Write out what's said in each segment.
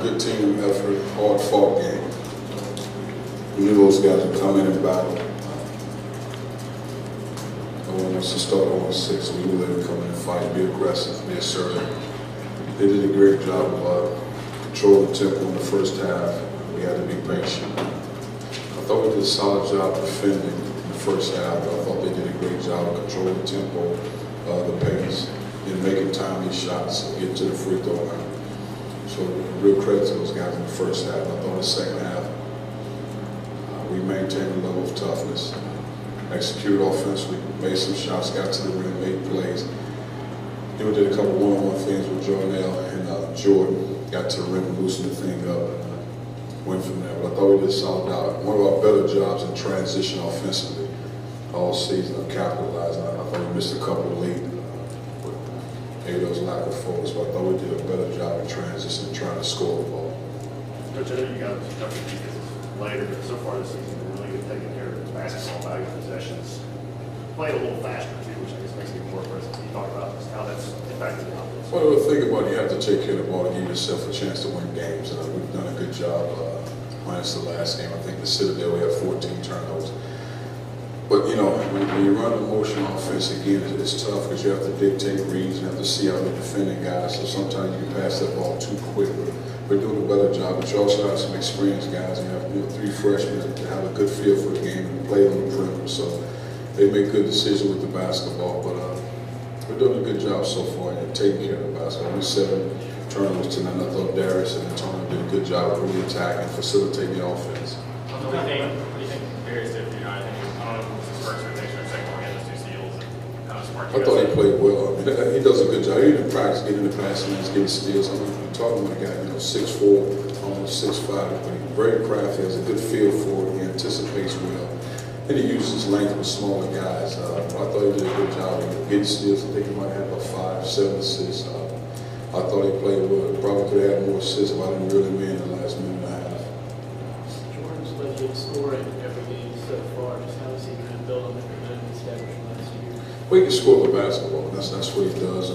good team effort, hard-fought game. We knew those guys would come in and battle. No one wants to start 0-6, so we knew they would come in and fight, be aggressive, be assertive. They did a great job of controlling the tempo in the first half. We had to be patient. I thought we did a solid job defending in the first half, but I thought they did a great job of controlling the tempo, the pace, and making timely shots and getting to the free throw line. So real credit to those guys in the first half. I thought in the second half, we maintained a level of toughness, executed offensively, made some shots, got to the rim, made plays. Then we did a couple one-on-one things with Jornell and Jordan, got to the rim and loosened the thing up and went from there. But I thought we did a solid job. One of our better jobs in transition offensively all season of capitalizing. I thought we missed a couple late. Maybe there was a lack of focus, but I thought we did a better job in transition and trying to score the ball. Coach, I know you got a couple of defenses later, but so far this season, you're really good taking care of the basketball value possessions. Play a little faster, too, which I guess makes it more impressive. Can you talk about how that's impacted the offense? Well, the thing about it, you have to take care of the ball to give yourself a chance to win games. We've done a good job, minus the last game. I think the Citadel, we had 14 turnovers. But, you know, when you run the motion offense again, it's tough because you have to dictate reads and have to see how they're defending guys. So sometimes you can pass that ball too quick. But we're doing a better job. But you also have some experienced guys. You have 3 freshmen that have a good feel for the game and play on the perimeter. So they make good decisions with the basketball. But we're doing a good job so far in taking care of the basketball. We 7 turnovers tonight. I thought Darius and Antonio did a good job of really attacking and facilitating the offense. What do you think Darius did for you? I think first rotation or second one, he had those 2 steals and kind of sparked. I thought he played well. I mean, he does a good job. He even practice getting the passing lanes, getting steals. I mean, we're talking about a guy, 6'4", almost 6'5", but he's very crafty, has a good feel for it, he anticipates well. And he uses his length with smaller guys. I thought he did a good job of getting steals. I think he might have about 5, 7 assists. I thought he played well. Probably could have had more assists if I didn't really win in the last minute and a half. Jordan's legit scoring every game so far. Just how does he kind of build on the momentum established last year? Well, he can score the basketball. That's what he does.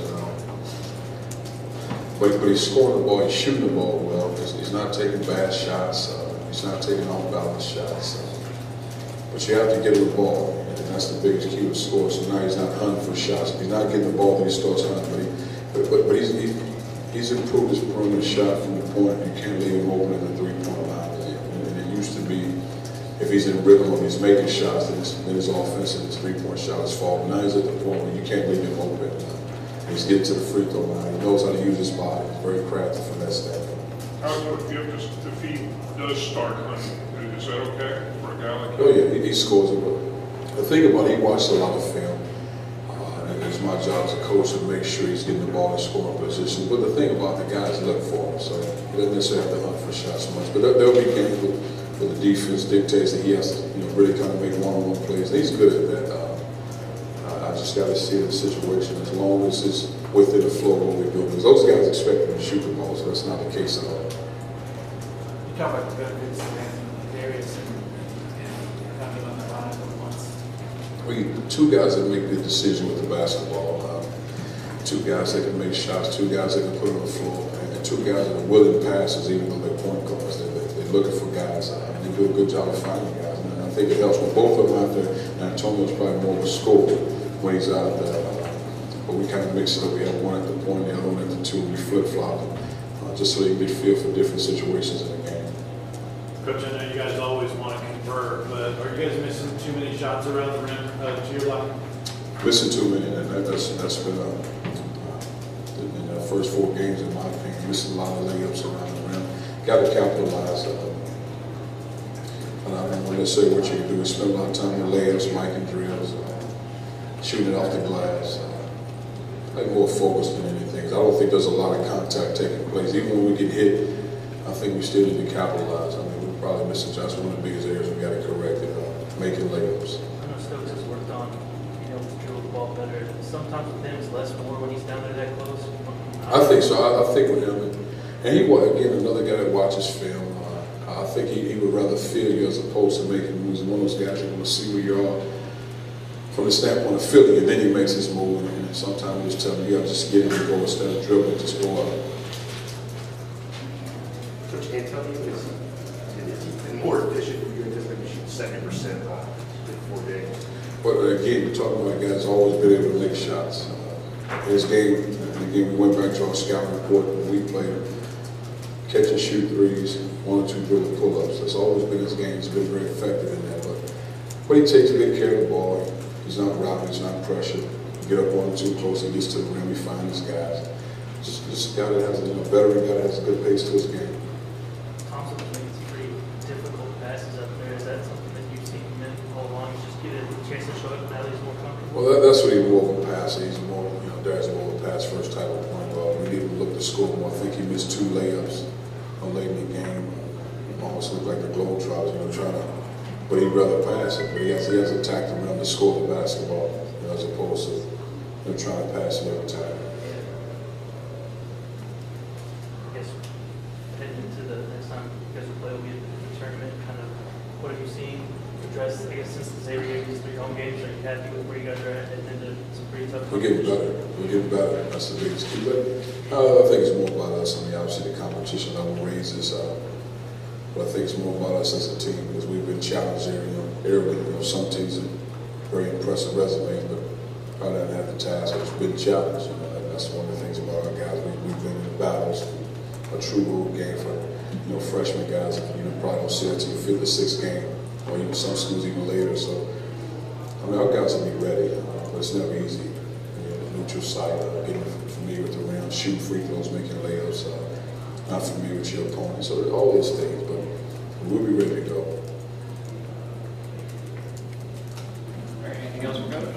But he's scoring the ball. He's shooting the ball well. He's not taking bad shots. He's not taking off-balance shots. But you have to get him the ball, and that's the biggest key to score. So now he's not hunting for shots. If he's not getting the ball, then he starts hunting. But he's improved his perimeter shot from the point. You can't leave him open at the 3-point line. And it used to be, if he's in rhythm and he's making shots, then his offense and his 3-point shot is falling. Now he's at the point where you can't leave him open. He's getting to the free throw line. He knows how to use his body. He's very crafty from that standpoint. How would it give us if he does start hunting? Is that okay for a guy like him? Oh yeah, he scores it. But the thing about it, he watches a lot of film. And it's my job as a coach to make sure he's getting the ball in scoring position. But the thing about the guys look for him, so he doesn't necessarily have to hunt for shots much. But there'll be games where the defense dictates that he has to, really kind of make one-on-one plays. And he's good at that. I just got to see the situation as long as it's within the flow of what we're doing. Because those guys expect him to shoot the ball, so that's not the case at all. You talk about the benefits of Darius and kind of on the line for months. 2 guys that make good decisions with the basketball. 2 guys that can make shots, 2 guys that can put it on the floor, and 2 guys that are willing passes even though they're point guards. They're looking for guys. And they do a good job of finding guys. And I think it helps when both of them out there. And Antonio's probably more of a scorer when he's out there. But we kind of mix it up. We have one at the point, the other one at the 2. We flip-flop them just so they can get feel for different situations in the game. Coach, I know you guys always want to convert, but are you guys missing too many shots around the rim to your liking? Missing too many, and that's been in the first 4 games, in my opinion, missing a lot of layups around the rim. Got to capitalize. And I don't want to say what you can do. We spend a lot of time on layups, making drills, shooting it off the glass. Like more focused than anything. I don't think there's a lot of contact taking place. Even when we get hit, I think we still need to capitalize. I mean, we're probably missing just one of the biggest areas we got to correct it, making layups. I know Stokes has worked on being able to drill the ball better. Sometimes with him, it's less more when he's down there that close. I think so. I think with him, and he was again another guy that watches film. I think he would rather feel you as opposed to making moves. One of those guys that want to see where you are from the standpoint of feeling, and then he makes his move. And sometimes we just tell him, you got to just get in and go instead of dribbling, just go up. what you can't tell me is it's been more efficient for you anticipate you shoot 70% in 4 games. But again, we're talking about guys always been able to make shots. In this game, and again, we went back to our scouting report when we played. Catch and shoot threes, 1 or 2 dribble pull-ups. That's always been his game. He's been very effective in that. But he takes good care of the ball. He's not robbing, he's not pressured. Get up on him too close, he gets to the rim, he finds his guys. Just a guy that has a veteran guy that has a good pace to his game. Thompson makes pretty difficult passes up there. Is that something that you've seen from him all along? Just get a chance to show it now that he's more comfortable? Well, that's what he's more of a passer. He's more, Darius more of a pass first type of point guard. We need him to look to score more. I think he missed 2 layups late in the game. Almost looked like the Globetrotters, trying to, but he'd rather pass it. But he has attacked the rim to score the basketball, as opposed to trying to pass it every time. I guess heading into the next time you guys will play will be the tournament. Kind of, what have you seen address? I guess since the Xavier gave these 3 home games, are you happy with where you guys are at heading into some pretty tough? We're getting better. We're getting better. That's the biggest key. But I think it's more about us. I mean, obviously the competition level raises. But I think it's more about us as a team because we've been challenged there. Some teams have very impressive resumes, but probably haven't had the task. It's been challenged. That's one of the things about our guys. We've been in battles, a true road game for freshman guys. Probably don't see it until you 5th or 6th game, or even some schools even later. So I mean, our guys will be ready, but it's never easy. Neutral site, getting familiar with the rim, shooting free throws, making layups, not familiar with your opponent. So all those things, but we'll be ready to go. All right, anything else from Coach?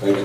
Thank you.